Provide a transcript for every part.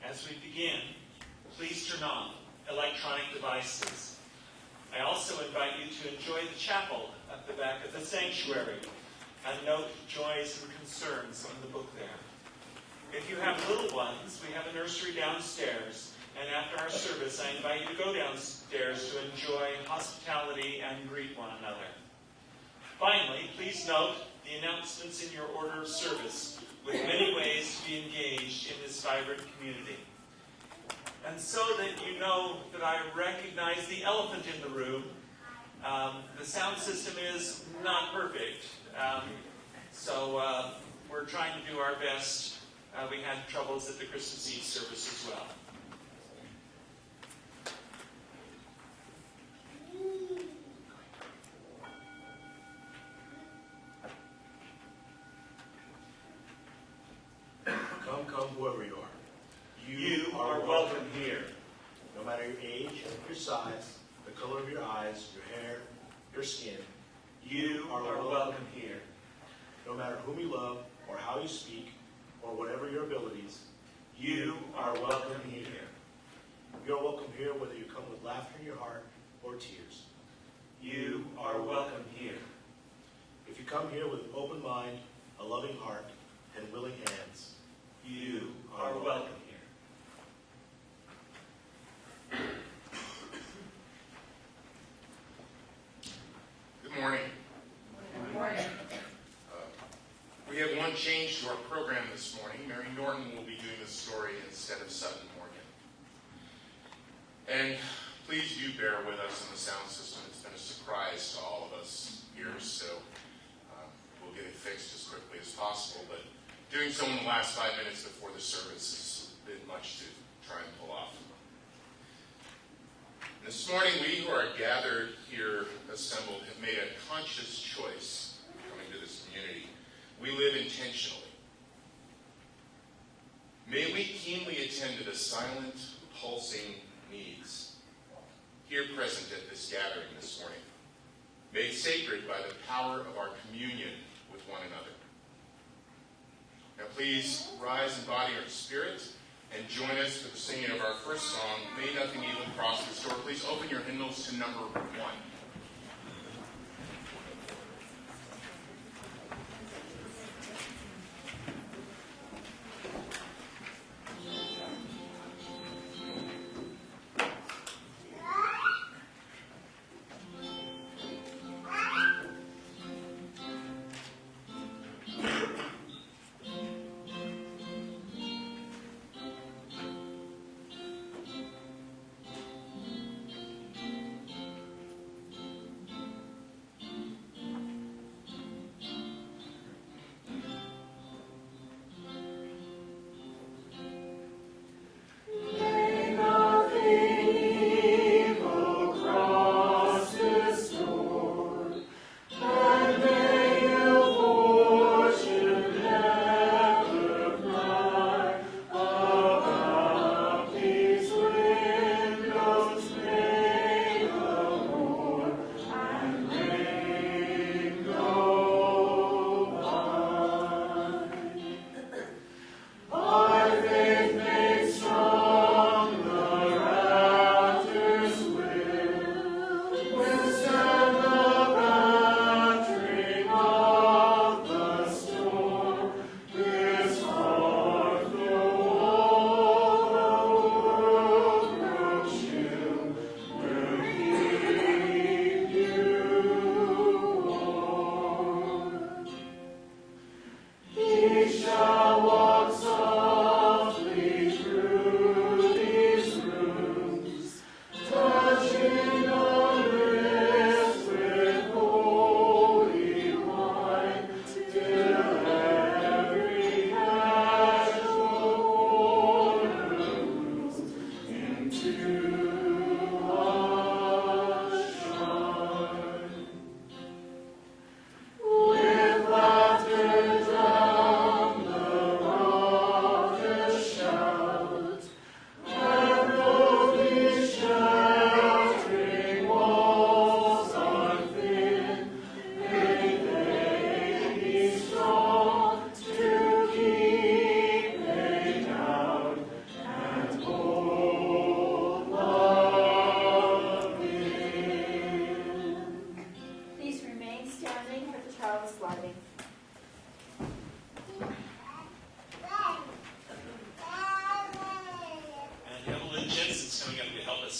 As we begin, please turn off electronic devices. I also invite you to enjoy the chapel at the back of the sanctuary and note joys and concerns in the book there. If you have little ones, we have a nursery downstairs, and after our service, I invite you to go downstairs to enjoy hospitality and greet one another. Finally, please note the announcements in your order of service, with many ways to be engaged in this vibrant community. And so that you know that I recognize the elephant in the room, the sound system is not perfect. So we're trying to do our best. We had troubles at the Christmas Eve service as well. Come, whoever you are. You are welcome here. No matter your age, your size, the color of your eyes, your hair, your skin, You are welcome here. no matter whom you love, or how you speak, or whatever your abilities, You are welcome here. you're welcome here whether you come with laughter in your heart or tears. You are welcome here. If you come here with an open mind, a loving heart, and willing hands, You are welcome here. Good morning. Good morning. We have one change to our program this morning. Mary Norton will be doing the story instead of Sutton Morgan. And please do bear with us on the sound system. It's been a surprise to all of us here, so we'll get it fixed as quickly as possible. But doing so in the last 5 minutes before the service is a bit much to try and pull off. This morning, we who are gathered here, assembled, have made a conscious choice coming to this community. We live intentionally. May we keenly attend to the silent, pulsing needs here present at this gathering this morning, made sacred by the power of our communion with one another. Now please rise in body or spirit and join us for the singing of our first song, May Nothing Evil Cross This Door. Please open your hymnals to number 1.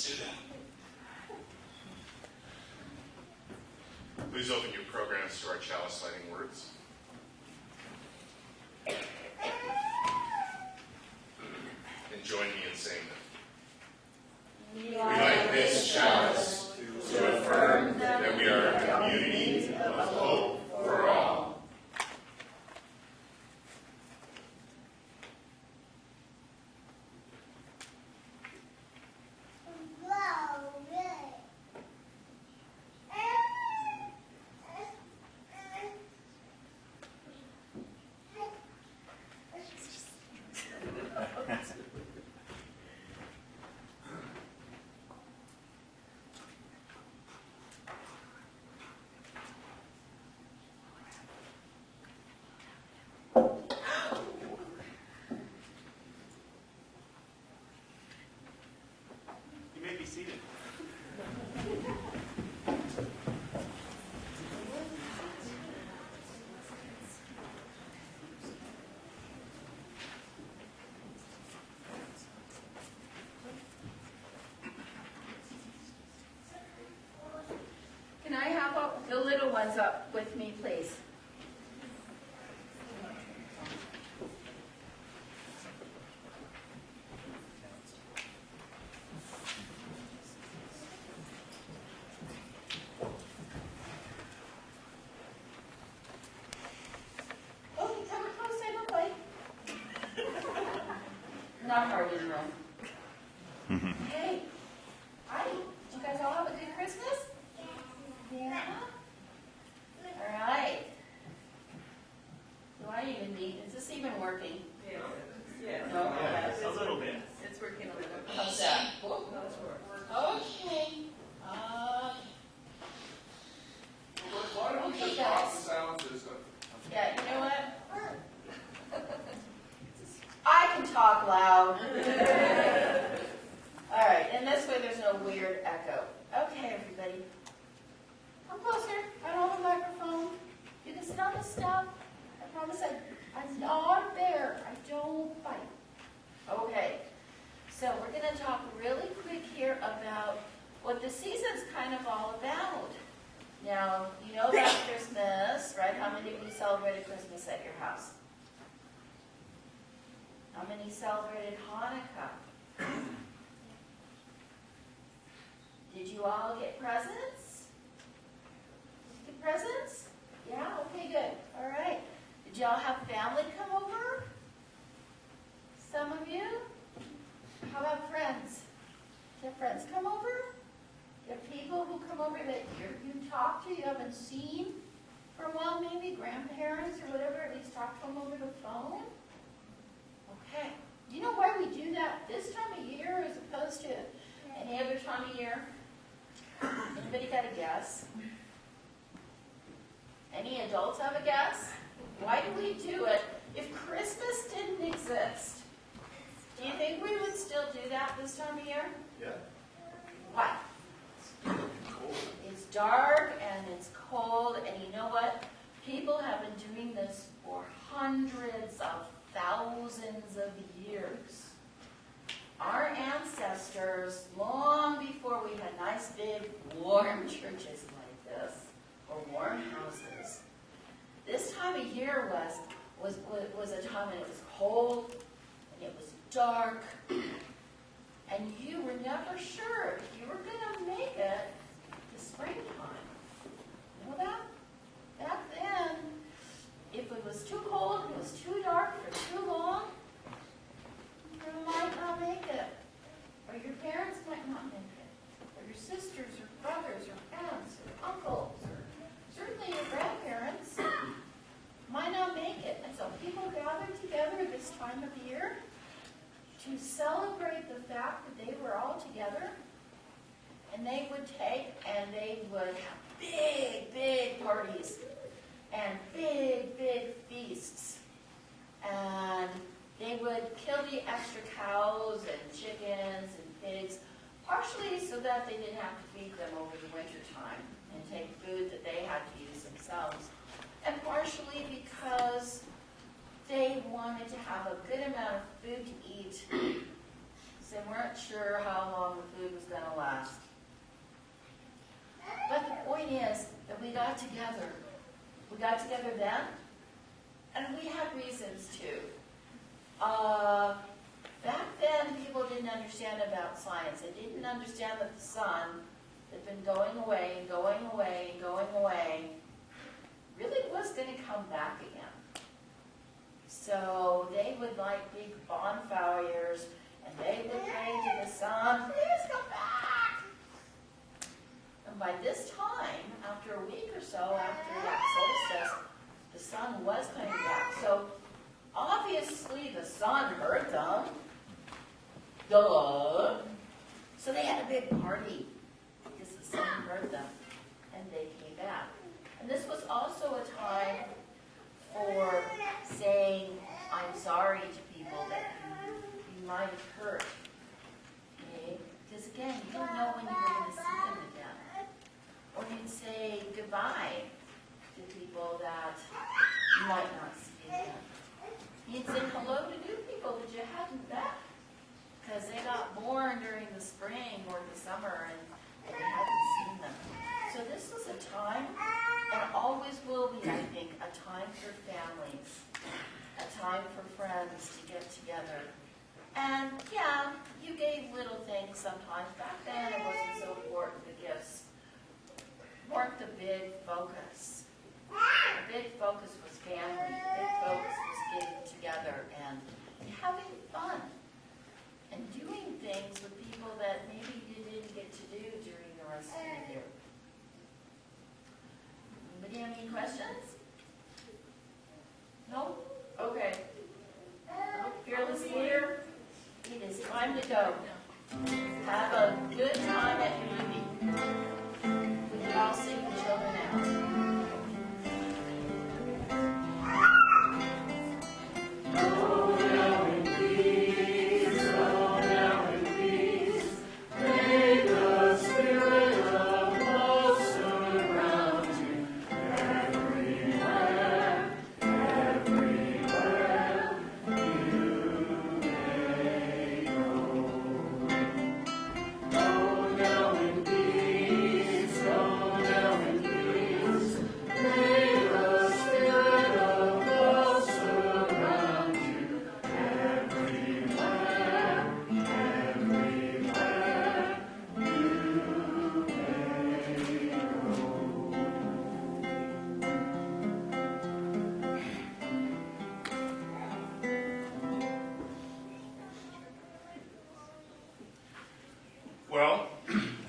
do that. Please open your programs to our chalice lighting words. And join me in saying them. We light this chalice to affirm that we are a community of hope for all. You may be seated. Can I have the little ones up with me, please? Oh, come close, I don't like. Not hard in the room. Hey, hi. You guys all have a good Christmas? Yeah. All right. Do I even need, is this even working? Yeah. No? A little bit. It's working a little bit. How's that? No, it's working. Okay. Why don't we Okay, just guys. off the sound system? Yeah, you know what? I can talk loud. All right, and this way there's no weird echo. Okay, everybody. Come closer. I don't have a microphone. You can sit on the step. I promise I'm not there. I don't bite. Okay, so we're going to talk really quick here about what the season's kind of all about. Now, you know about Christmas, right? How many of you celebrated Christmas at your house? How many celebrated Hanukkah? Did you all get presents? Get presents? Yeah? Okay, good. All right. Did y'all have family come over? Some of you? How about friends? Did friends come over? You have people who come over that you talk to, you haven't seen for a while, maybe grandparents or whatever, at least talk to them over the phone? Okay. Do you know why we do that this time of year as opposed to any other time of year? Anybody got a guess? Any adults have a guess? Why do we do it? If Christmas didn't exist, do you think we would still do that this time of year? Yeah. Why? It's dark and it's cold, and you know what? People have been doing this for hundreds of thousands of years. Our ancestors, long before we had nice big warm churches like this, or warm houses, this time of year was a time when it was cold and it was dark, and you were never sure if you were going to make it to springtime. You know that? Back then, if it was too cold and it was too dark for too long, you might not make it. Or your parents might not make it. Or your sisters or brothers or aunts or uncles or certainly your grandparents might not make it. And so people gather together this time of year to celebrate the fact that they were all together, and they would take and they would have big, big parties and big, big feasts. And they would kill the extra cows and chickens and pigs, partially so that they didn't have to feed them over the winter time and take food that they had to use themselves, and partially because they wanted to have a good amount of food to eat, so they weren't sure how long the food was going to last. got together. We got together then, and we had reasons to. Back then, people didn't understand about science. They didn't understand that the sun had been going away and going away and going away, really was going to come back again. So they would light big bonfires, and they would pray to the sun, please come back. And by this time, after a week or so after that solstice, the sun was coming back. So obviously the sun heard them. Duh. So they had a big party because the sun heard them, and they came back. And this was also a time for saying, I'm sorry to people that you might have hurt. Okay? Because again, you don't know when you're going to see them again. Or you'd say goodbye to people that you might not see again. You'd say hello to new people that you hadn't met because they got born during the spring or the summer and you hadn't seen them. So this was a time, and always will be, I think, a time for families, a time for friends to get together. And yeah, you gave little things sometimes. Back then it wasn't so important, the gifts weren't the big focus. The big focus was family. The big focus was getting together and having fun and doing things with people that maybe you didn't get to do during the rest of the year. Anybody have any questions? No? Okay. Fearless leader, it is time to go. Have a good time at your meeting. We can all sing the children out.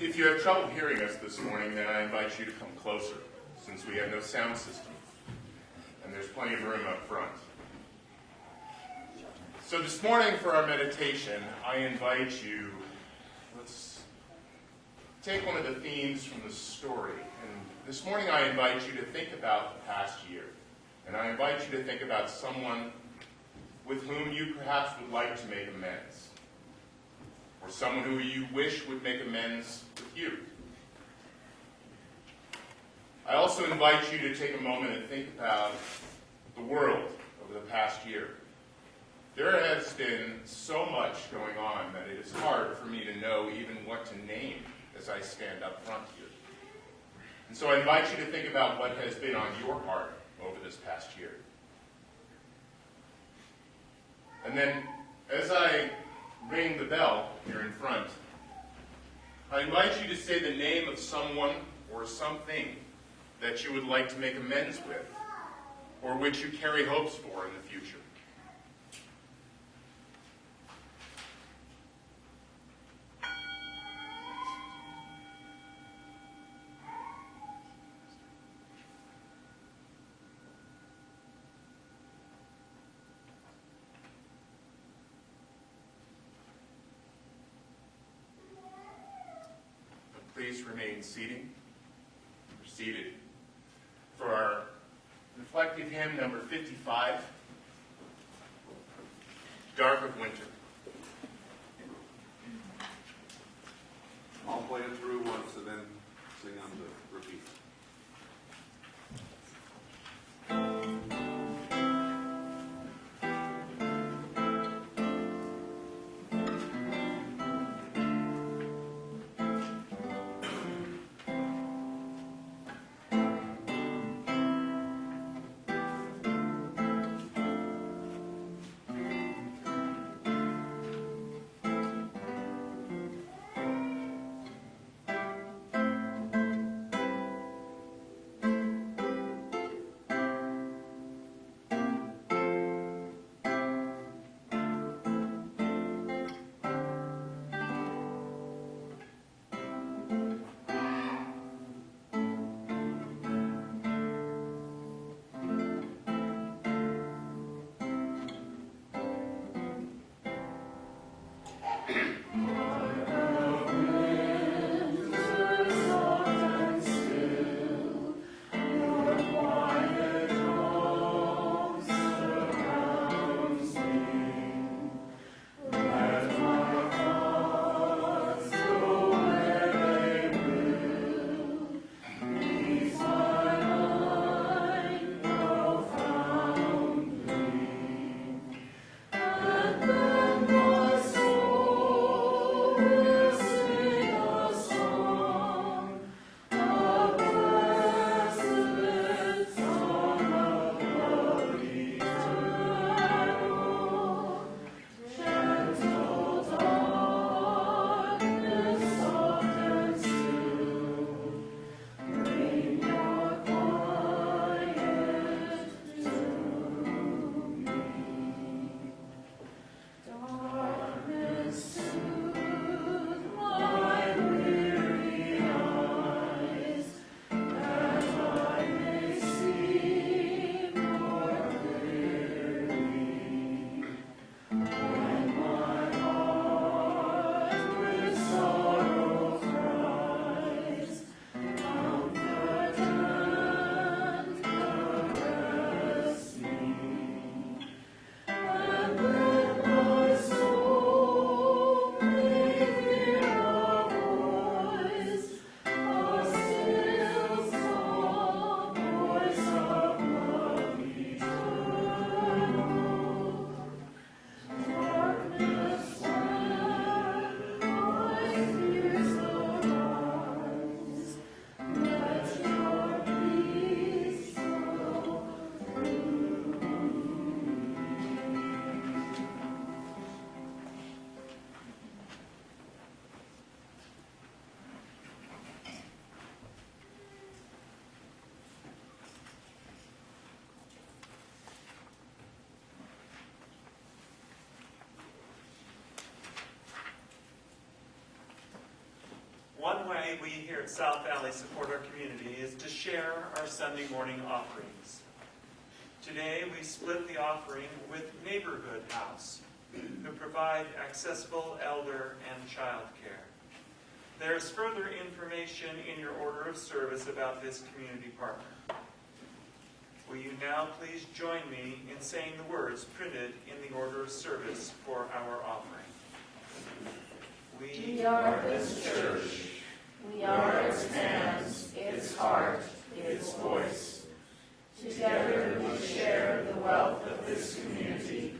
If you have trouble hearing us this morning, then I invite you to come closer, since we have no sound system, and there's plenty of room up front. So this morning for our meditation, I invite you, let's take one of the themes from the story. And this morning I invite you to think about the past year. And I invite you to think about someone with whom you perhaps would like to make amends, or someone who you wish would make amends with you. I also invite you to take a moment and think about the world over the past year. There has been so much going on that it is hard for me to know even what to name as I stand up front here. And so I invite you to think about what has been on your heart over this past year. And then, as I ring the bell here in front, I invite you to say the name of someone or something that you would like to make amends with, or which you carry hopes for in the future. Please remain seated for our reflective hymn number 55, Dark of Winter. I'll play it through once and then sing on the repeat. One way we here at South Valley support our community is to share our Sunday morning offerings. Today we split the offering with Neighborhood House, who provide accessible elder and child care. There is further information in your order of service about this community partner. Will you now please join me in saying the words printed in the order of service for our offering? We are this church. We are its hands, its heart, its voice. Together we share the wealth of this community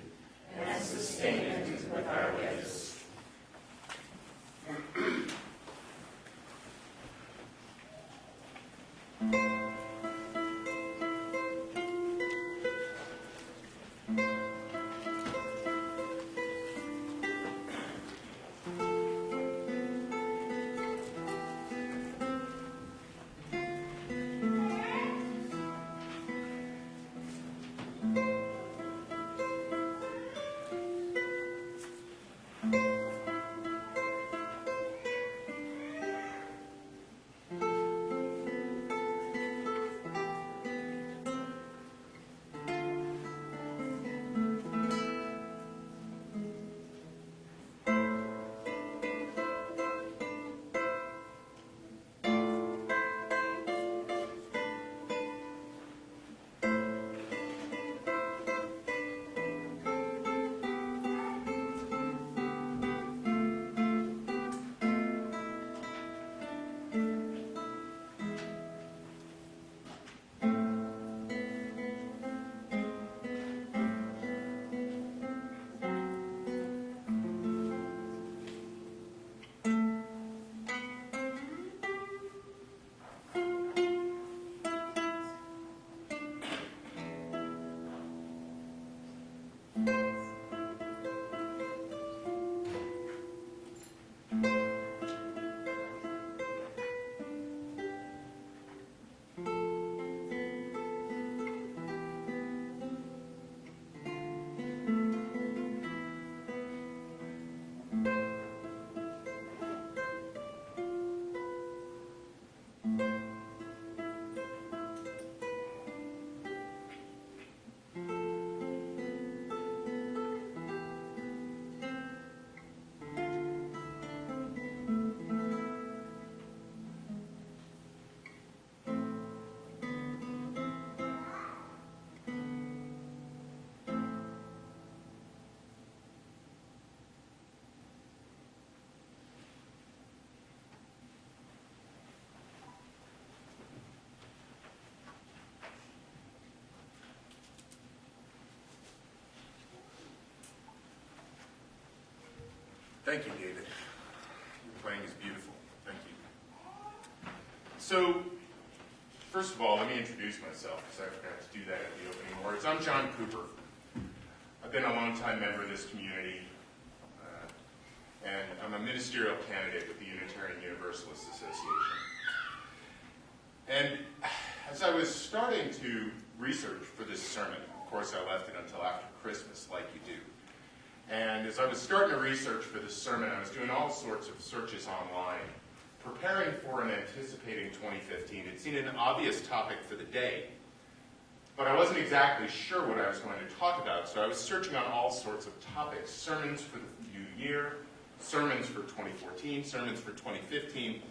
and sustain it with our gifts. Thank you, David. Your playing is beautiful. Thank you. So, first of all, let me introduce myself, because I forgot to do that at the opening words. I'm John Cooper. I've been a longtime member of this community, and I'm a ministerial candidate with the Unitarian Universalist Association. And as I was starting to research for this sermon, of course I left it until after Christmas, like you do. And as I was starting to research for this sermon, I was doing all sorts of searches online, preparing for and anticipating 2015. It seemed an obvious topic for the day, but I wasn't exactly sure what I was going to talk about, so I was searching on all sorts of topics: sermons for the new year, sermons for 2014, sermons for 2015.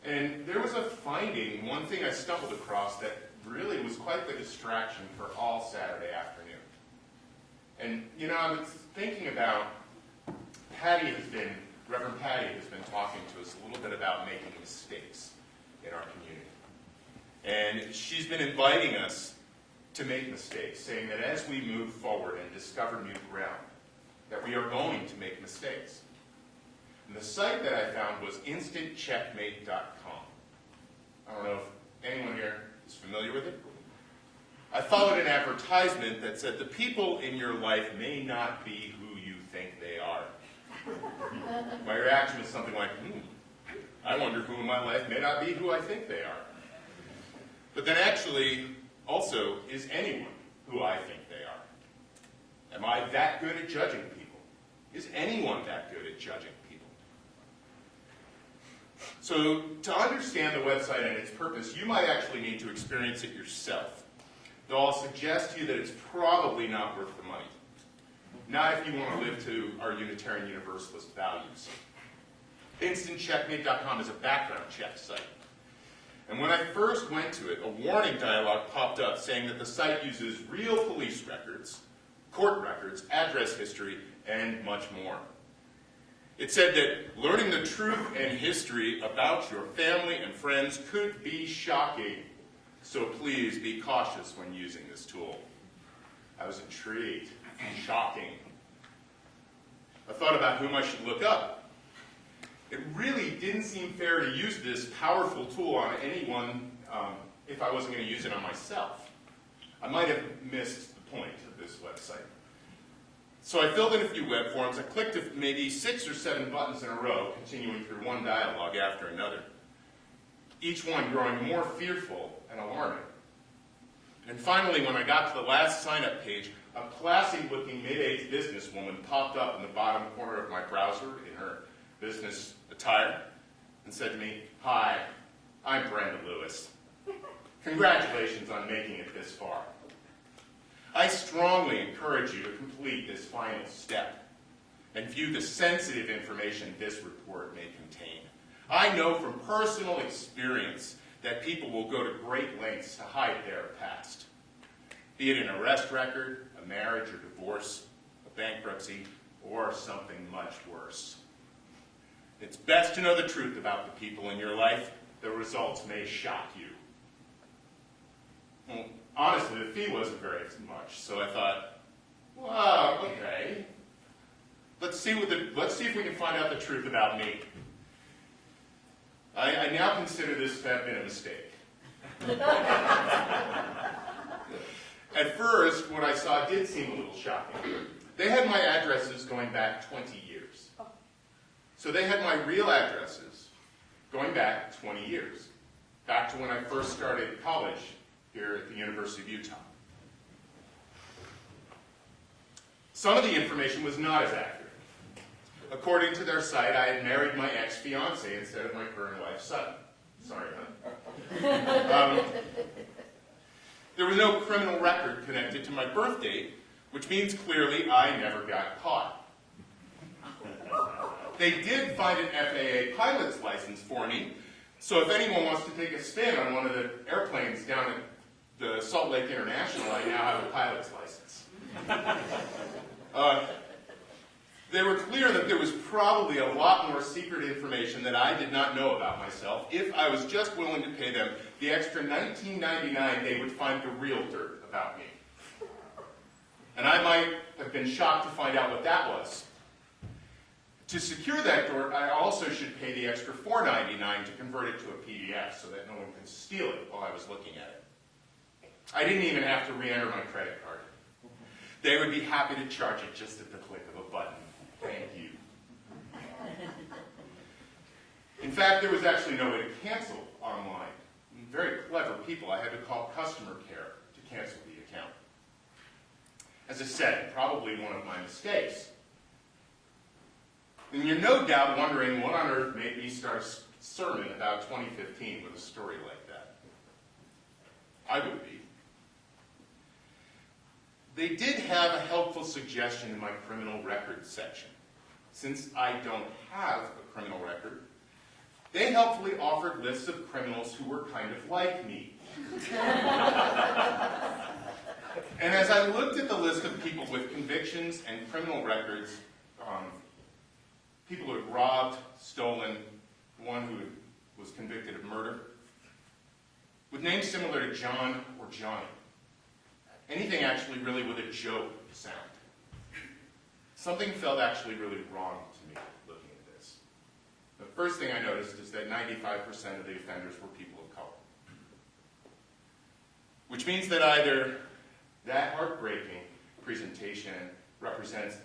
And there was a finding, one thing I stumbled across that really was quite the distraction for all Saturday afternoon. And, you know, I was thinking about, Reverend Patty has been talking to us a little bit about making mistakes in our community. And she's been inviting us to make mistakes, saying that as we move forward and discover new ground, that we are going to make mistakes. And the site that I found was instantcheckmate.com. I don't know if anyone here is familiar with it. I followed an advertisement that said, the people in your life may not be who you think they are. My reaction was something like, I wonder who in my life may not be who I think they are. But then actually, also, is anyone who I think they are? Am I that good at judging people? Is anyone that good at judging people? So to understand the website and its purpose, you might actually need to experience it yourself. Though I'll suggest to you that it's probably not worth the money. Not if you want to live to our Unitarian Universalist values. InstantCheckmate.com is a background check site. And when I first went to it, a warning dialog popped up saying that the site uses real police records, court records, address history, and much more. It said that learning the truth and history about your family and friends could be shocking. So please be cautious when using this tool. I was intrigued, shocking. I thought about whom I should look up. It really didn't seem fair to use this powerful tool on anyone if I wasn't going to use it on myself. I might have missed the point of this website. So I filled in a few web forms. I clicked maybe 6 or 7 buttons in a row, continuing through one dialogue after another, each one growing more fearful and alarming. And finally, when I got to the last sign-up page, a classy-looking mid-aged businesswoman popped up in the bottom corner of my browser in her business attire and said to me, "Hi, I'm Brenda Lewis. Congratulations on making it this far. I strongly encourage you to complete this final step and view the sensitive information this report may contain. I know from personal experience that people will go to great lengths to hide their past, be it an arrest record, a marriage or divorce, a bankruptcy, or something much worse. It's best to know the truth about the people in your life. The results may shock you." Well, honestly, the fee wasn't very much, so I thought, well, okay. Let's see if we can find out the truth about me. I now consider this to have been a mistake. At first, what I saw did seem a little shocking. They had my addresses going back 20 years. So they had my real addresses going back 20 years, back to when I first started college here at the University of Utah. Some of the information was not as accurate. According to their site, I had married my ex-fiancée instead of my current wife, Sutton. Sorry, huh? There was no criminal record connected to my birth date, which means clearly I never got caught. They did find an FAA pilot's license for me, so if anyone wants to take a spin on one of the airplanes down at the Salt Lake International, I now have a pilot's license. They were clear that there was probably a lot more secret information that I did not know about myself. If I was just willing to pay them the extra $19.99, they would find the real dirt about me. And I might have been shocked to find out what that was. To secure that door, I also should pay the extra $4.99 to convert it to a PDF so that no one can steal it while I was looking at it. I didn't even have to re-enter my credit card. They would be happy to charge it just at the click of a button. Thank you. In fact, there was actually no way to cancel online. Very clever people. I had to call customer care to cancel the account. As I said, probably one of my mistakes. And you're no doubt wondering what on earth made me start a sermon about 2015 with a story like that. I would be. They did have a helpful suggestion in my criminal record section. Since I don't have a criminal record, they helpfully offered lists of criminals who were kind of like me. And as I looked at the list of people with convictions and criminal records, people who had robbed, stolen, one who was convicted of murder, with names similar to John or Johnny, anything actually really with a joke sound. Something felt actually really wrong to me looking at this. The first thing I noticed is that 95% of the offenders were people of color. Which means that either that heartbreaking presentation represents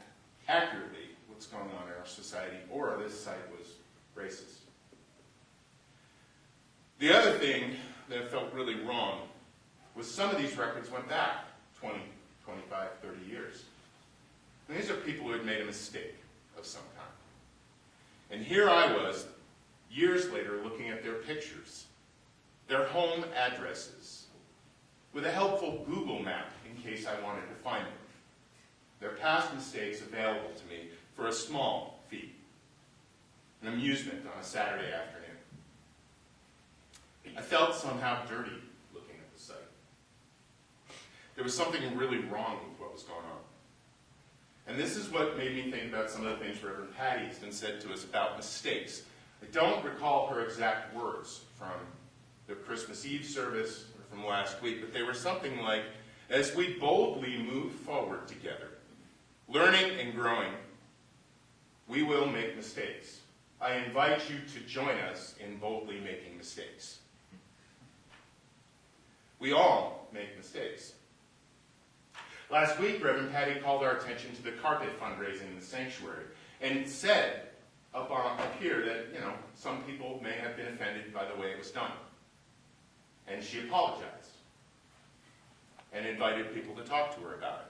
accurately what's going on in our society, or this site was racist. The other thing that felt really wrong was some of these records went back 20, 25, 30 years. And these are people who had made a mistake of some kind. And here I was, years later, looking at their pictures, their home addresses, with a helpful Google map in case I wanted to find them. Their past mistakes available to me for a small fee, an amusement on a Saturday afternoon. I felt somehow dirty looking at the site. There was something really wrong with what was going on. And this is what made me think about some of the things Reverend Patty has been said to us about mistakes. I don't recall her exact words from the Christmas Eve service or from last week, but they were something like, as we boldly move forward together, learning and growing, we will make mistakes. I invite you to join us in boldly making mistakes. We all make mistakes. Last week, Reverend Patty called our attention to the carpet fundraising in the sanctuary and said up here that, some people may have been offended by the way it was done. And she apologized and invited people to talk to her about it.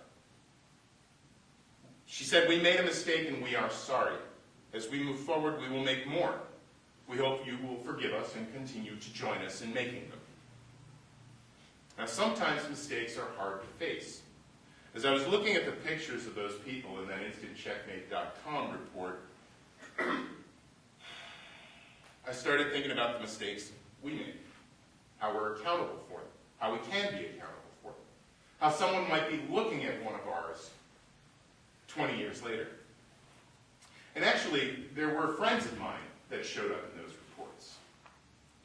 She said, we made a mistake and we are sorry. As we move forward, we will make more. We hope you will forgive us and continue to join us in making them. Now, sometimes mistakes are hard to face. As I was looking at the pictures of those people in that InstantCheckmate.com report, I started thinking about the mistakes we make, how we're accountable for them, how we can be accountable for them, how someone might be looking at one of ours 20 years later. And actually, there were friends of mine that showed up in those reports.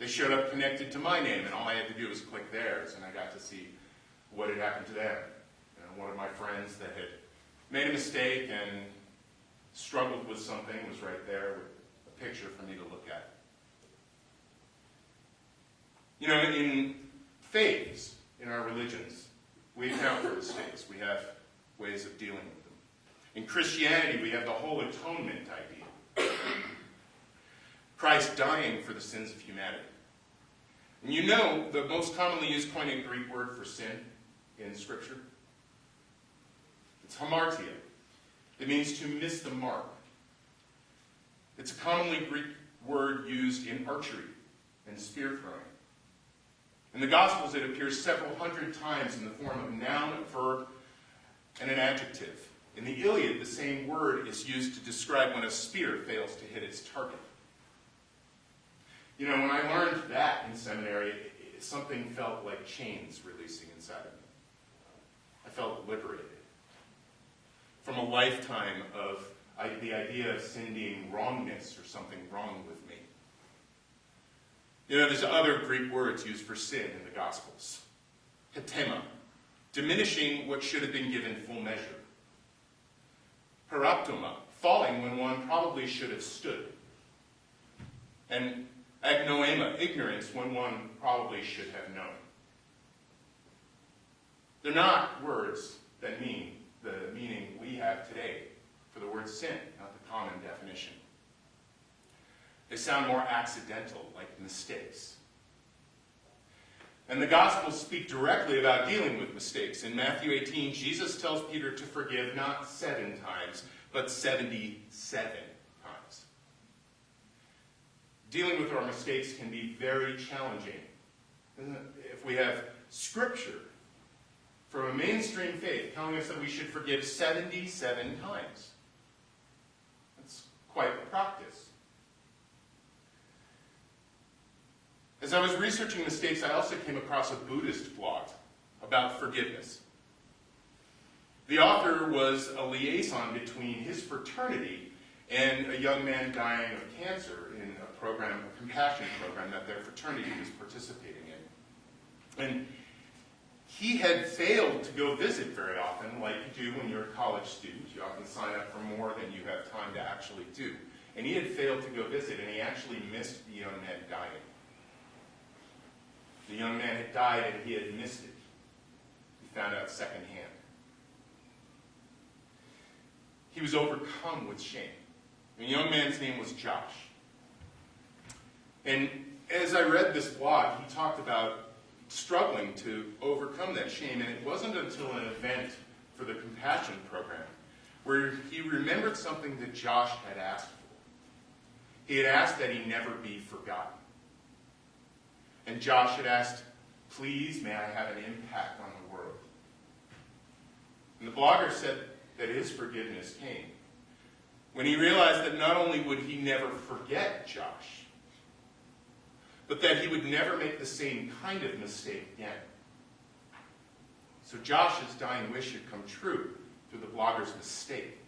They showed up connected to my name, and all I had to do was click theirs, and I got to see what had happened to them. One of my friends that had made a mistake and struggled with something was right there with a picture for me to look at. In faiths, in our religions, we account for mistakes. We have ways of dealing with them. In Christianity, we have the whole atonement idea. Christ dying for the sins of humanity. And the most commonly used Koine Greek word for sin in Scripture? It's hamartia. It means to miss the mark. It's a commonly Greek word used in archery and spear throwing. In the Gospels, it appears several hundred times in the form of a noun, a verb, and an adjective. In the Iliad, the same word is used to describe when a spear fails to hit its target. When I learned that in seminary, something felt like chains releasing inside of me. I felt liberated from a lifetime of the idea of sin being wrongness or something wrong with me. There's other Greek words used for sin in the Gospels. Hetema, diminishing what should have been given full measure. Paraptoma, falling when one probably should have stood, and agnoema, ignorance, when one probably should have known. They're not words that mean the meaning we have today for the word sin, not the common definition. They sound more accidental, like mistakes. And the Gospels speak directly about dealing with mistakes. In Matthew 18, Jesus tells Peter to forgive not 7 times, but 77 times. Dealing with our mistakes can be very challenging. If we have Scripture from a mainstream faith telling us that we should forgive 77 times, that's quite a practice. As I was researching mistakes, I also came across a Buddhist blog about forgiveness. The author was a liaison between his fraternity and a young man dying of cancer in a compassion program that their fraternity was participating in. And he had failed to go visit very often, like you do when you're a college student. You often sign up for more than you have time to actually do. And he had failed to go visit, and he actually missed the young man dying. The young man had died and he had missed it. He found out secondhand. He was overcome with shame. The young man's name was Josh. And as I read this blog, he talked about struggling to overcome that shame, and it wasn't until an event for the Compassion Program where he remembered something that Josh had asked for. He had asked that he never be forgotten. And Josh had asked, please, may I have an impact on the world? And the blogger said that his forgiveness came when he realized that not only would he never forget Josh, but that he would never make the same kind of mistake again. So Josh's dying wish had come true through the blogger's mistake.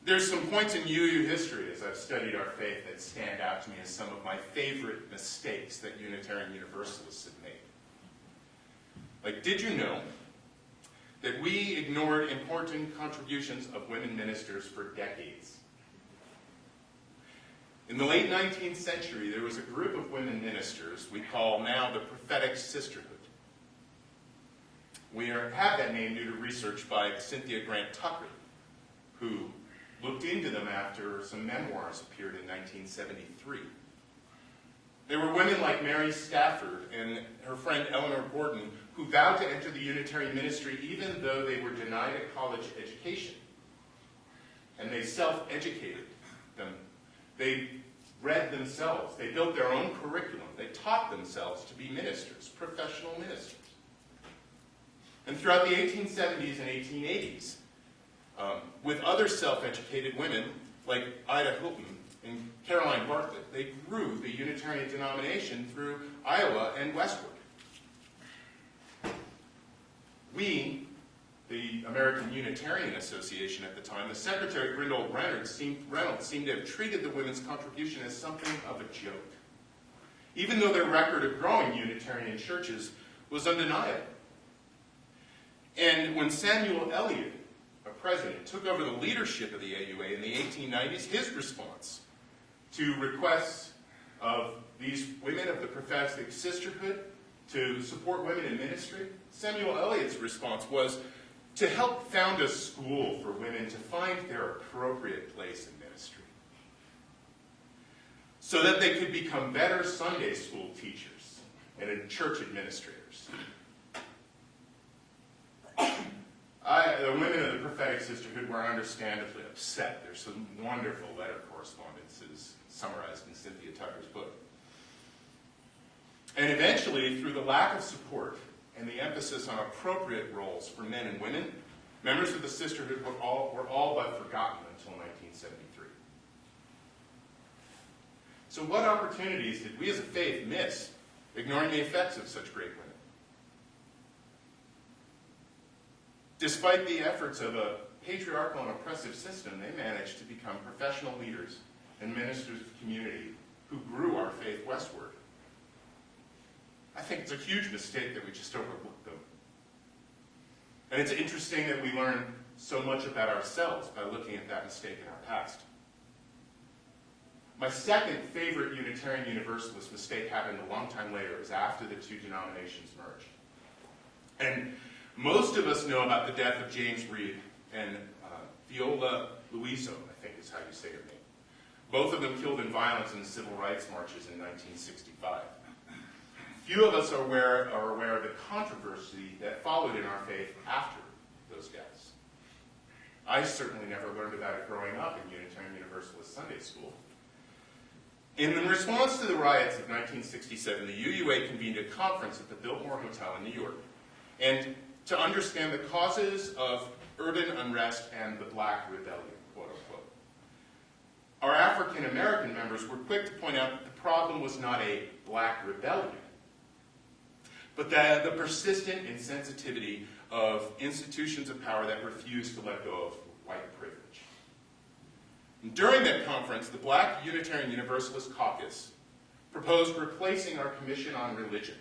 There's some points in UU history, as I've studied our faith, that stand out to me as some of my favorite mistakes that Unitarian Universalists have made. Like, did you know that we ignored important contributions of women ministers for decades? In the late 19th century, there was a group of women ministers we call now the Prophetic Sisterhood. We have that name due to research by Cynthia Grant Tucker, who looked into them after some memoirs appeared in 1973. There were women like Mary Stafford and her friend Eleanor Gordon who vowed to enter the Unitarian ministry even though they were denied a college education. And they self-educated them. They read themselves. They built their own curriculum. They taught themselves to be ministers, professional ministers. And throughout the 1870s and 1880s, with other self-educated women like Ida Hilton and Caroline Bartlett, they grew the Unitarian denomination through Iowa and westward. We, the American Unitarian Association at the time, the Secretary Grindal Reynolds seemed to have treated the women's contribution as something of a joke, even though their record of growing Unitarian churches was undeniable. And when Samuel Eliot, a president, took over the leadership of the AUA in the 1890s, his response to requests of these women of the Prophetic Sisterhood to support women in ministry, Samuel Eliot's response was to help found a school for women to find their appropriate place in ministry, so that they could become better Sunday school teachers and church administrators. The women of the Prophetic Sisterhood were understandably upset. There's some wonderful letter correspondences summarized in Cynthia Tucker's book. And eventually, through the lack of support and the emphasis on appropriate roles for men and women, members of the sisterhood were all but forgotten until 1973. So what opportunities did we as a faith miss, ignoring the effects of such great women? Despite the efforts of a patriarchal and oppressive system, they managed to become professional leaders and ministers of community who grew our faith westward. I think it's a huge mistake that we just overlooked them. And it's interesting that we learn so much about ourselves by looking at that mistake in our past. My second favorite Unitarian Universalist mistake happened a long time later. It was after the two denominations merged. And most of us know about the death of James Reed and Viola Luiso, I think is how you say her name. Both of them killed in violence in the civil rights marches in 1965. Few of us are aware of the controversy that followed in our faith after those deaths. I certainly never learned about it growing up in Unitarian Universalist Sunday school. In response to the riots of 1967, the UUA convened a conference at the Biltmore Hotel in New York, and to understand the causes of urban unrest and the Black Rebellion, quote unquote. Our African American members were quick to point out that the problem was not a Black rebellion, but the persistent insensitivity of institutions of power that refused to let go of white privilege. And during that conference, the Black Unitarian Universalist Caucus proposed replacing our Commission on Religion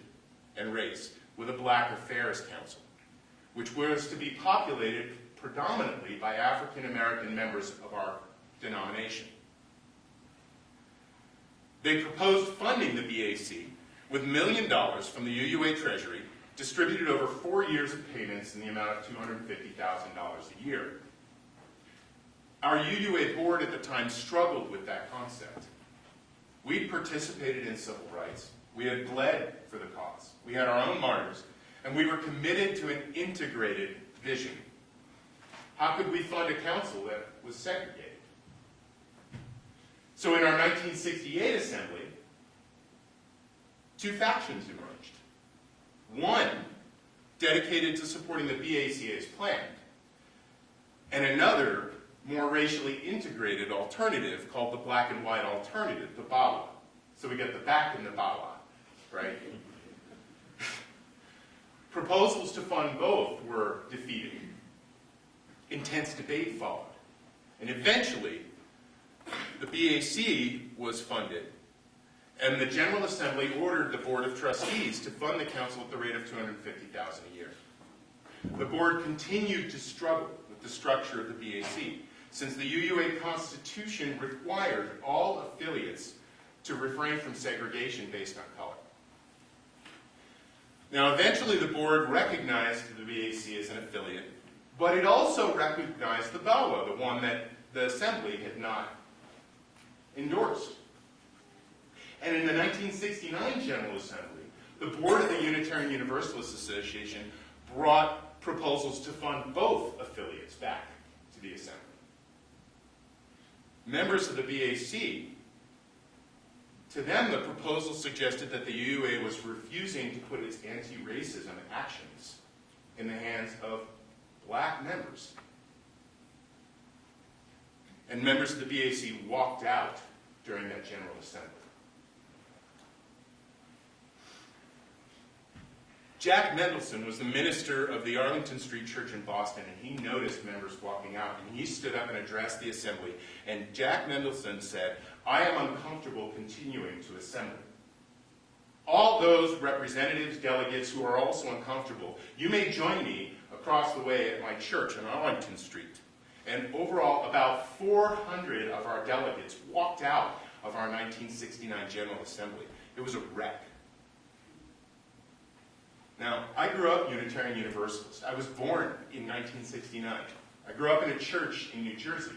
and Race with a Black Affairs Council, which was to be populated predominantly by African American members of our denomination. They proposed funding the BAC with $1 million from the UUA Treasury, distributed over 4 years of payments in the amount of $250,000 a year. Our UUA board at the time struggled with that concept. We'd participated in civil rights. We had bled for the cause. We had our own martyrs, and we were committed to an integrated vision. How could we fund a council that was segregated? So in our 1968 assembly, two factions emerged. One dedicated to supporting the BACA's plan, and another more racially integrated alternative called the Black and White Alternative, the BAWA. So we get the back and the BAWA, right? Proposals to fund both were defeated. Intense debate followed. And eventually, the BAC was funded, and the General Assembly ordered the Board of Trustees to fund the council at the rate of $250,000 a year. The board continued to struggle with the structure of the BAC, since the UUA Constitution required all affiliates to refrain from segregation based on color. Now, eventually the board recognized the BAC as an affiliate, but it also recognized the BAWA, the one that the Assembly had not endorsed. And in the 1969 General Assembly, the board of the Unitarian Universalist Association brought proposals to fund both affiliates back to the Assembly. Members of the BAC, to them the proposal suggested that the UUA was refusing to put its anti-racism actions in the hands of Black members. And members of the BAC walked out during that General Assembly. Jack Mendelson was the minister of the Arlington Street Church in Boston, and he noticed members walking out, and he stood up and addressed the assembly. And Jack Mendelson said, "I am uncomfortable continuing to assemble. All those representatives, delegates who are also uncomfortable, you may join me across the way at my church on Arlington Street." And overall, about 400 of our delegates walked out of our 1969 General Assembly. It was a wreck. Now, I grew up Unitarian Universalist. I was born in 1969. I grew up in a church in New Jersey,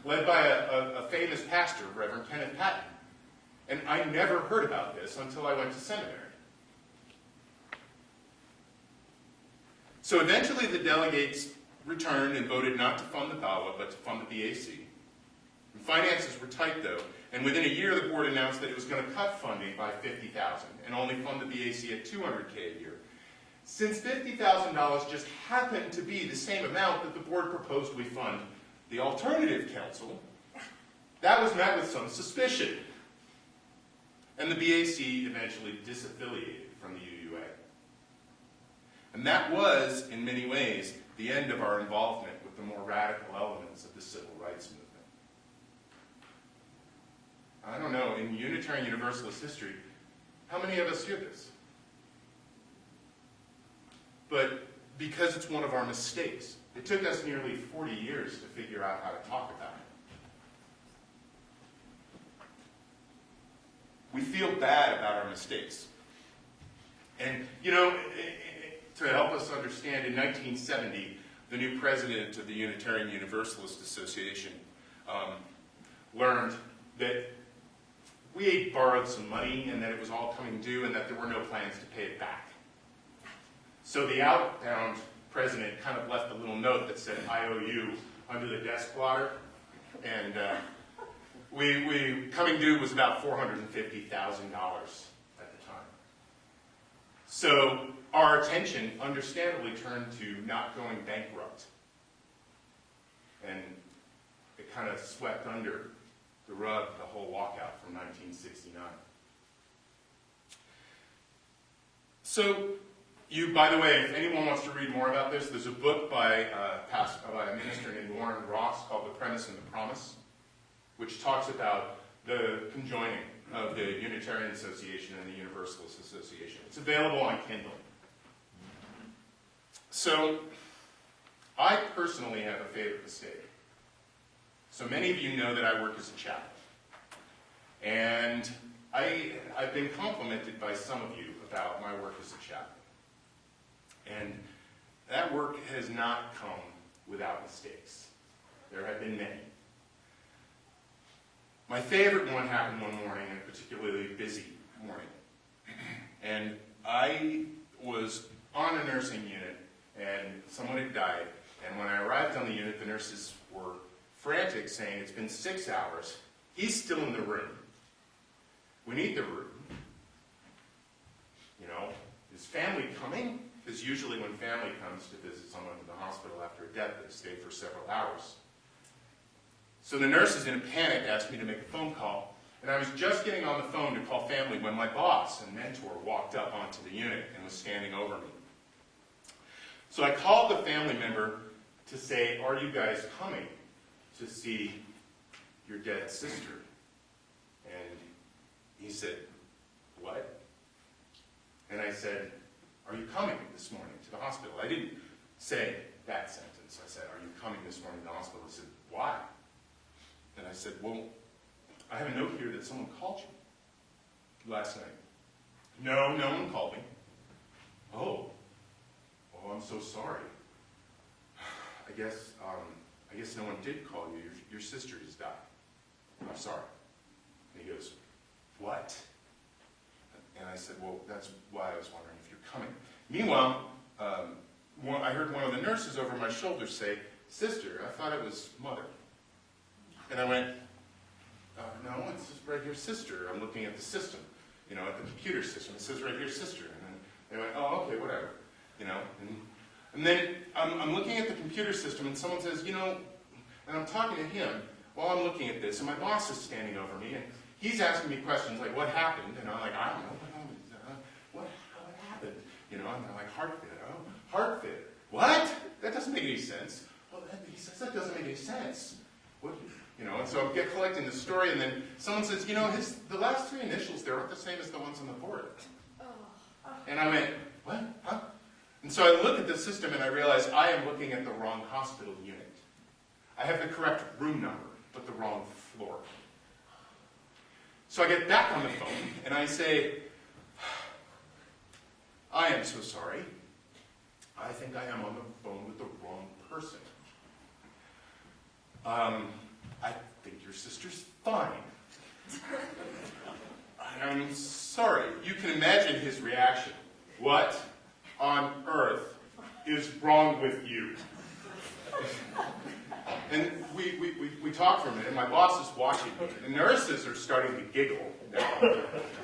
led by a famous pastor, Reverend Kenneth Patton. And I never heard about this until I went to seminary. So eventually the delegates returned and voted not to fund the BAWA, but to fund the BAC. And finances were tight, though, and within a year the board announced that it was going to cut funding by $50,000 and only fund the BAC at $200K a year. Since $50,000 just happened to be the same amount that the board proposed we fund the Alternative Council, that was met with some suspicion. And the BAC eventually disaffiliated from the UUA. And that was, in many ways, the end of our involvement with the more radical elements of the civil rights movement. I don't know, in Unitarian Universalist history, how many of us hear this? But because it's one of our mistakes. It took us nearly 40 years to figure out how to talk about it. We feel bad about our mistakes. And, you know, to help us understand, in 1970, the new president of the Unitarian Universalist Association learned that we had borrowed some money and that it was all coming due and that there were no plans to pay it back. So the outbound president kind of left a little note that said, "I owe you," under the desk blotter. And we coming due was about $450,000 at the time. So our attention understandably turned to not going bankrupt. And it kind of swept under the rug the whole walkout from 1969. So, by the way, if anyone wants to read more about this, there's a book by a minister named Warren Ross called The Premise and the Promise, which talks about the conjoining of the Unitarian Association and the Universalist Association. It's available on Kindle. So, I personally have a favorite mistake. So many of you know that I work as a chaplain. And I've been complimented by some of you about my work as a chaplain. And that work has not come without mistakes. There have been many. My favorite one happened one morning, a particularly busy morning. And I was on a nursing unit, and someone had died. And when I arrived on the unit, the nurses were frantic, saying, "It's been 6 hours. He's still in the room. We need the room. You know, is family coming?" Because usually when family comes to visit someone in the hospital after a death, they stay for several hours. So the nurses, in a panic, asked me to make a phone call. And I was just getting on the phone to call family when my boss and mentor walked up onto the unit and was standing over me. So I called the family member to say, "Are you guys coming to see your dead sister?" And he said, "What?" And I said, "Are you coming this morning to the hospital?" I didn't say that sentence. I said, "Are you coming this morning to the hospital?" He said, "Why?" And I said, "Well, I have a note here that someone called you last night." "No, no one called me." "Oh, I'm so sorry. I guess no one did call you. Your sister just died. I'm sorry." And he goes, "What?" And I said, "Well, that's why I was wondering if you're coming." Meanwhile, I heard one of the nurses over my shoulder say, "Sister, I thought it was mother." And I went, "No, it says right here, sister." I'm looking at the system, you know, at the computer system. It says right here, sister. And then they went, "Oh, okay, whatever." You know, and then I'm looking at the computer system, and someone says, "You know," and I'm talking to him while I'm looking at this, and my boss is standing over me, and he's asking me questions like, "What happened?" And I'm like, "I don't know. What happened?" You know, and I'm like, "Heart failure." "Oh, heart failure. What? That doesn't make any sense." "Well, he says that doesn't make any sense." "What?" You know, and so I get collecting the story, and then someone says, "You know, the last three initials there aren't the same as the ones on the board." And I went, "What? Huh?" And so I look at the system and I realize I am looking at the wrong hospital unit. I have the correct room number, but the wrong floor. So I get back on the phone and I say, "I am so sorry. I think I am on the phone with the wrong person. I think your sister's fine." "I'm sorry." You can imagine his reaction. "What on earth is wrong with you?" And we talk for a minute, and my boss is watching me. The nurses are starting to giggle now,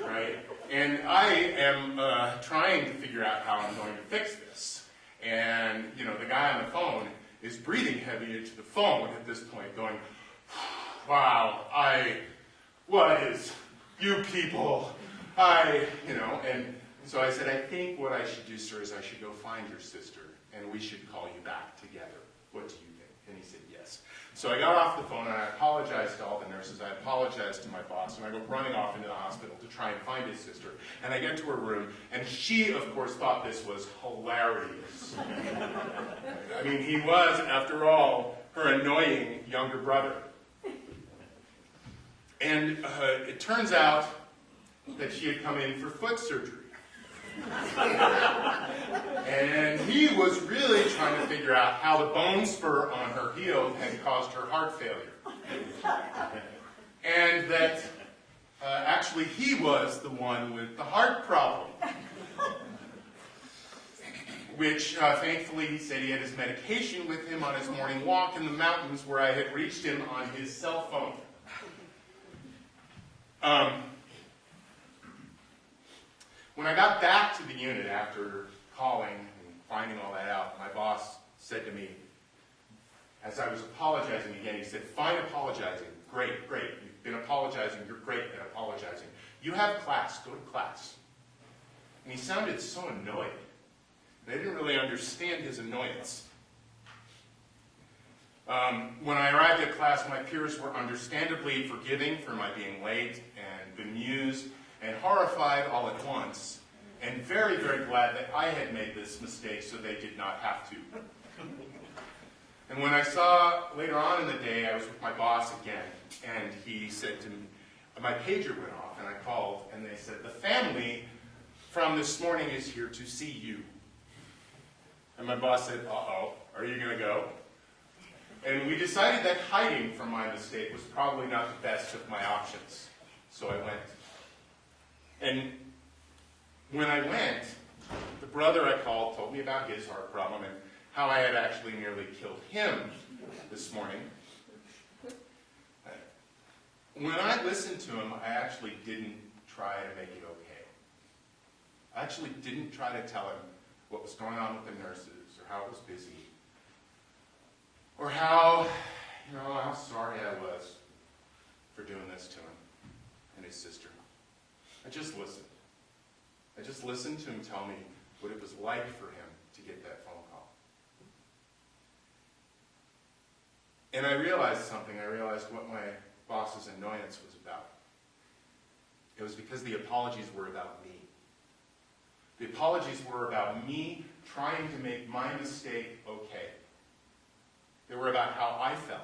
right? And I am trying to figure out how I'm going to fix this. And, you know, the guy on the phone is breathing heavy into the phone at this point, going, "Wow, what is, you people, you know," and so I said, "I think what I should do, sir, is I should go find your sister, and we should call you back together. What do you think?" And he said, "Yes." So I got off the phone and I apologized to all the nurses. I apologized to my boss, and I go running off into the hospital to try and find his sister. And I get to her room, and she, of course, thought this was hilarious. I mean, he was, after all, her annoying younger brother. And it turns out that she had come in for foot surgery. And he was really trying to figure out how the bone spur on her heel had caused her heart failure. And that actually he was the one with the heart problem. Which, thankfully, he said he had his medication with him on his morning walk in the mountains, where I had reached him on his cell phone. When I got back to the unit after calling and finding all that out, my boss said to me, as I was apologizing again, he said, "Fine apologizing. Great, great. You've been apologizing. You're great at apologizing. You have class. Go to class." And he sounded so annoyed. And I didn't really understand his annoyance. When I arrived at class, my peers were understandably forgiving for my being late and bemused and horrified all at once, and very, very glad that I had made this mistake so they did not have to. And when I saw later on in the day, I was with my boss again, and he said to me, my pager went off, and I called, and they said, "The family from this morning is here to see you." And my boss said, "Uh-oh, are you going to go?" And we decided that hiding from my mistake was probably not the best of my options. So I went. And when I went, the brother I called told me about his heart problem and how I had actually nearly killed him this morning. When I listened to him, I actually didn't try to make it okay. I actually didn't try to tell him what was going on with the nurses, or how it was busy, or how sorry I was for doing this to him and his sister. I just listened. I just listened to him tell me what it was like for him to get that phone call. And I realized something. I realized what my boss's annoyance was about. It was because the apologies were about me. The apologies were about me trying to make my mistake okay. They were about how I felt.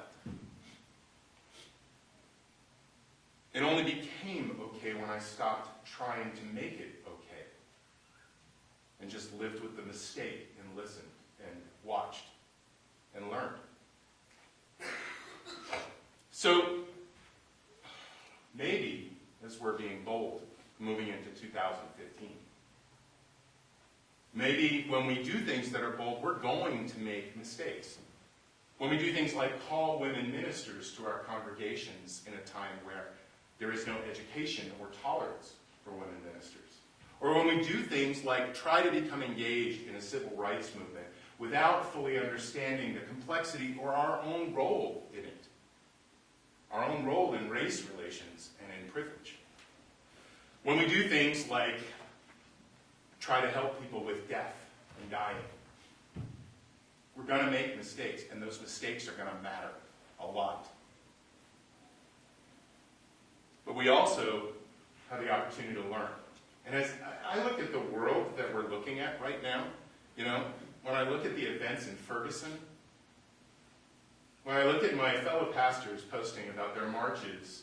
It only became okay when I stopped trying to make it okay and just lived with the mistake and listened and watched and learned. So maybe, as we're being bold, moving into 2015, maybe when we do things that are bold, we're going to make mistakes. When we do things like call women ministers to our congregations in a time where there is no education or tolerance for women ministers. Or when we do things like try to become engaged in a civil rights movement without fully understanding the complexity or our own role in it. Our own role in race relations and in privilege. When we do things like try to help people with death and dying. We're going to make mistakes, and those mistakes are going to matter a lot. But we also have the opportunity to learn. And as I look at the world that we're looking at right now, when I look at the events in Ferguson, when I look at my fellow pastors posting about their marches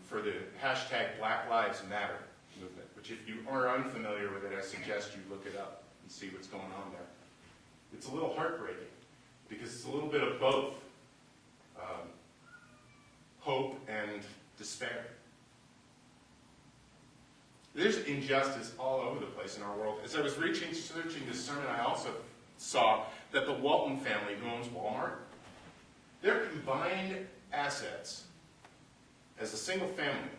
for the hashtag Black Lives Matter movement, which if you are unfamiliar with it, I suggest you look it up and see what's going on there. It's a little heartbreaking because it's a little bit of both hope and despair. There's injustice all over the place in our world. As I was searching this sermon, I also saw that the Walton family, who owns Walmart, their combined assets as a single family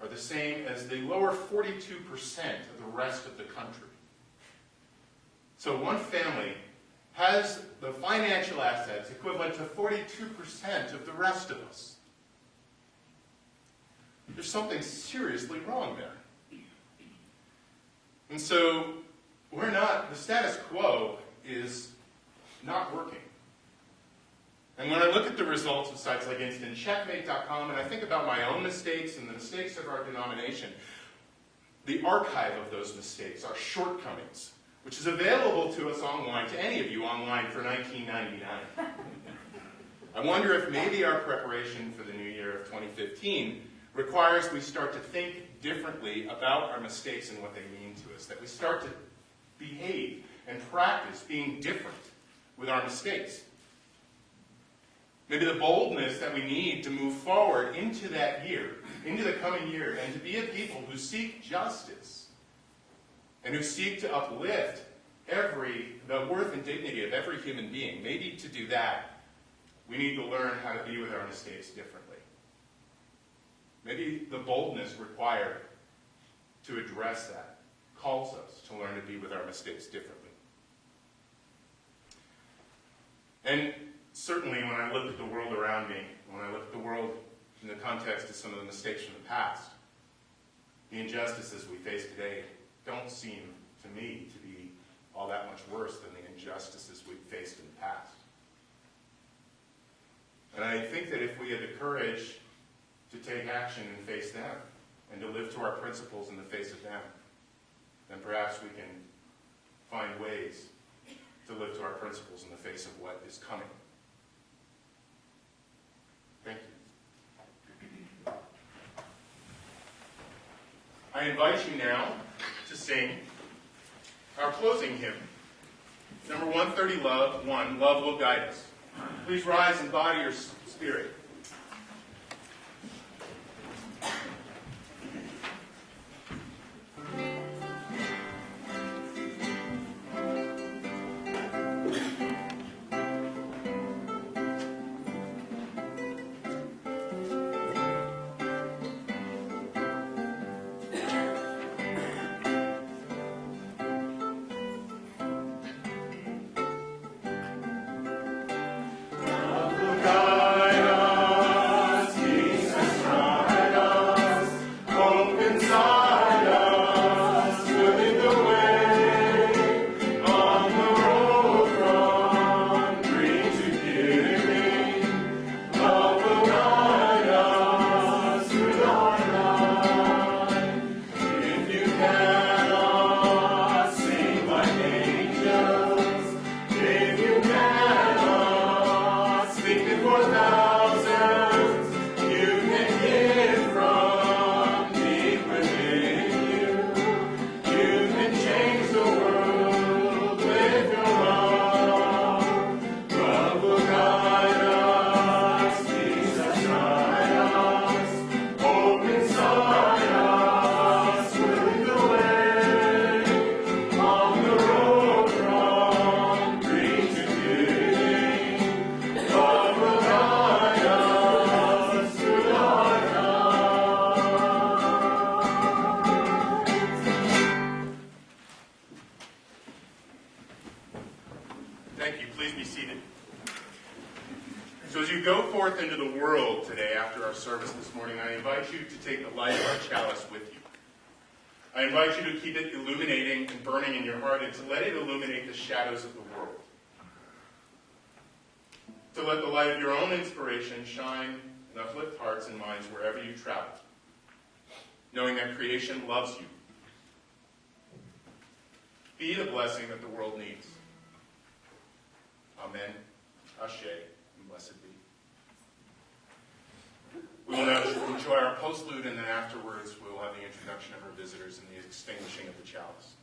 are the same as the lower 42% of the rest of the country. So one family has the financial assets equivalent to 42% of the rest of us. There's something seriously wrong there. And so the status quo is not working. And when I look at the results of sites like InstantCheckmate.com, and I think about my own mistakes and the mistakes of our denomination, the archive of those mistakes, our shortcomings, which is available to us online, to any of you online for $19.99. I wonder if maybe our preparation for the new year of 2015 requires we start to think differently about our mistakes and what they mean to us, that we start to behave and practice being different with our mistakes. Maybe the boldness that we need to move forward into that year, into the coming year, and to be a people who seek justice and who seek to uplift the worth and dignity of every human being. Maybe to do that, we need to learn how to be with our mistakes differently. Maybe the boldness required to address that calls us to learn to be with our mistakes differently. And certainly when I look at the world around me, when I look at the world in the context of some of the mistakes from the past, the injustices we face today don't seem to me to be all that much worse than the injustices we've faced in the past. And I think that if we had the courage to take action and face them, and to live to our principles in the face of them, then perhaps we can find ways to live to our principles in the face of what is coming. Thank you. I invite you now to sing our closing hymn. Number 130, Love Will Guide Us. Please rise and body your spirit. I invite you to keep it illuminating and burning in your heart, and to let it illuminate the shadows of the world. To let the light of your own inspiration shine and uplift hearts and minds wherever you travel, knowing that creation loves you. Be the blessing that the world needs. Amen. Ashe, and blessed be. We will now enjoy our postlude, and then afterwards we will have the introduction of our visitors and the extinguishing of the chalice.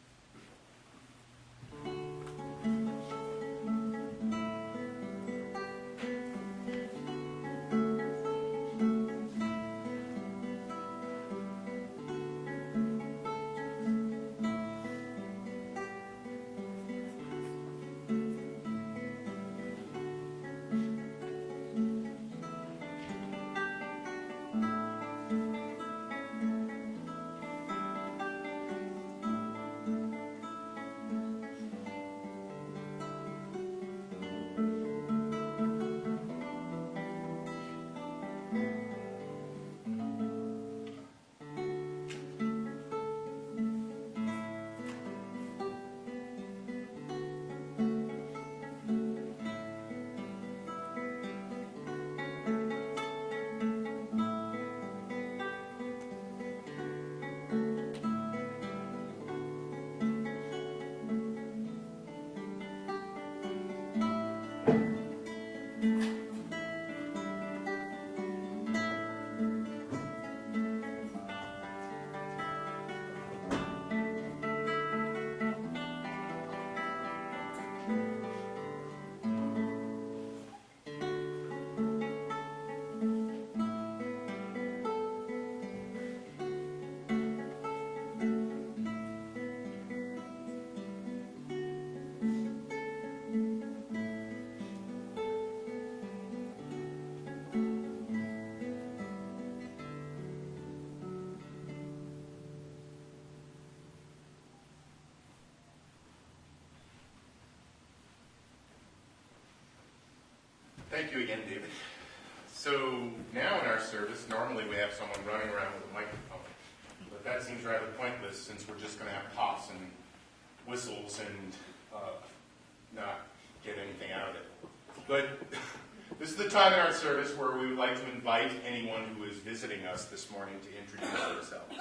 Thank you again, David. So now in our service, normally we have someone running around with a microphone. But that seems rather pointless since we're just going to have pops and whistles and not get anything out of it. But this is the time in our service where we would like to invite anyone who is visiting us this morning to introduce themselves.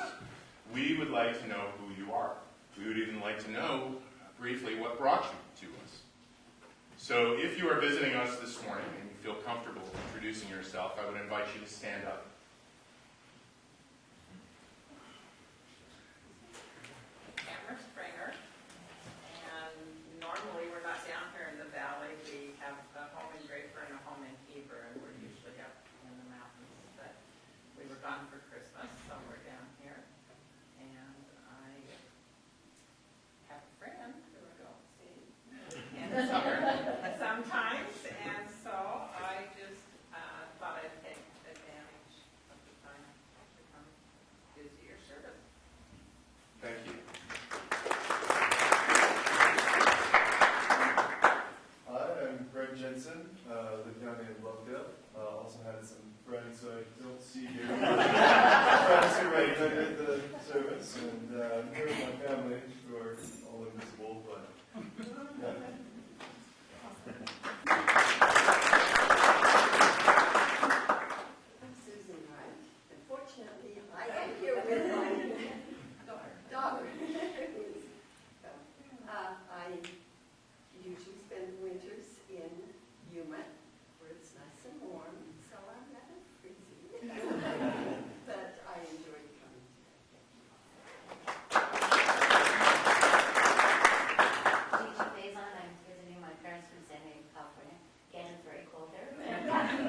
We would like to know who you are. We would even like to know briefly what brought you to us. So if you are visiting us this morning and you feel comfortable introducing yourself, I would invite you to stand up. Amber Springer, and normally we're not down here in the valley. We have a home in Draper and a home in Heber, and we're usually up in the mountains. But we were gone for Christmas, so we're down here. And I have a friend who I don't see in here sometimes, and so I just thought I'd take advantage of the time to come visit your service. Thank you. Hi, I'm Greg Jensen, live down in Lovedale. Also had some friends who I don't see here. Friends who attended the service, and I'm here with my family who are all invisible, but yeah. I'm Susan Wright. Unfortunately, I am here with my daughter. I usually spend winters in Yuma, where it's nice and warm, so I'm rather freezing. But I enjoyed coming Teacher Faison, I'm visiting my parents from San Diego, California. Again, it's very cold there.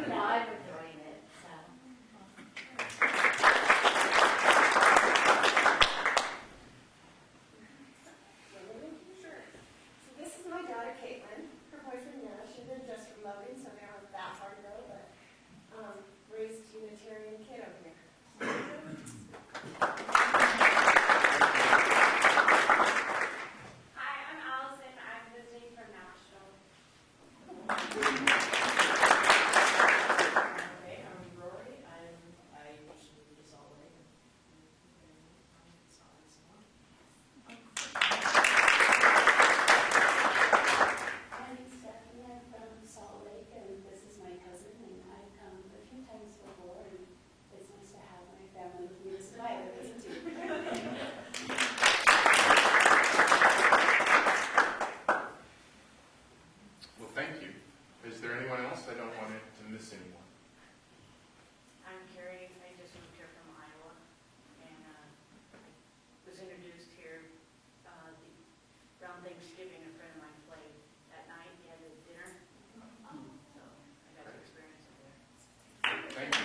Now I'm enjoying it. So. Sure. So this is my daughter, Caitlin. Her boyfriend, Nash, and they're just from Logan, so they aren't that hard to know, but raised Unitarian kid over here. Hi, I'm Allison. I'm visiting from Nashville. Okay, I'm Rory. I usually do Salt Lake. I'm Stephanie. I'm from Salt Lake, and this is my cousin. And I've come a few times before, and it's nice to have my family with me. This is my other cousin too. Well, thank you. Is there anyone else? I don't want to miss anyone. I'm Carrie. I just moved here from Iowa, and was introduced here around Thanksgiving. A friend of mine played that night. He had a dinner, so I got to experience it there. Thank you.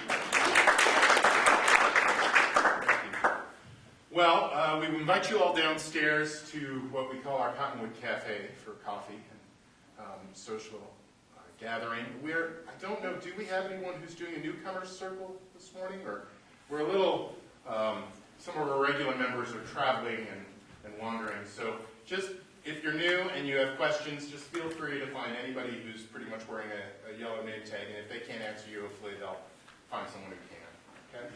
Well, we invite you all downstairs to what we call our Cottonwood Cafe for coffee and social gathering. I don't know, do we have anyone who's doing a newcomer's circle this morning? Or we're a little, some of our regular members are traveling and wandering. So just, if you're new and you have questions, just feel free to find anybody who's pretty much wearing a yellow name tag. And if they can't answer you, hopefully they'll find someone who can. Okay?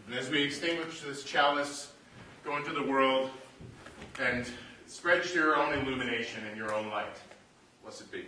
And as we extinguish this chalice, go into the world and spread your own illumination and your own light. Blessed be.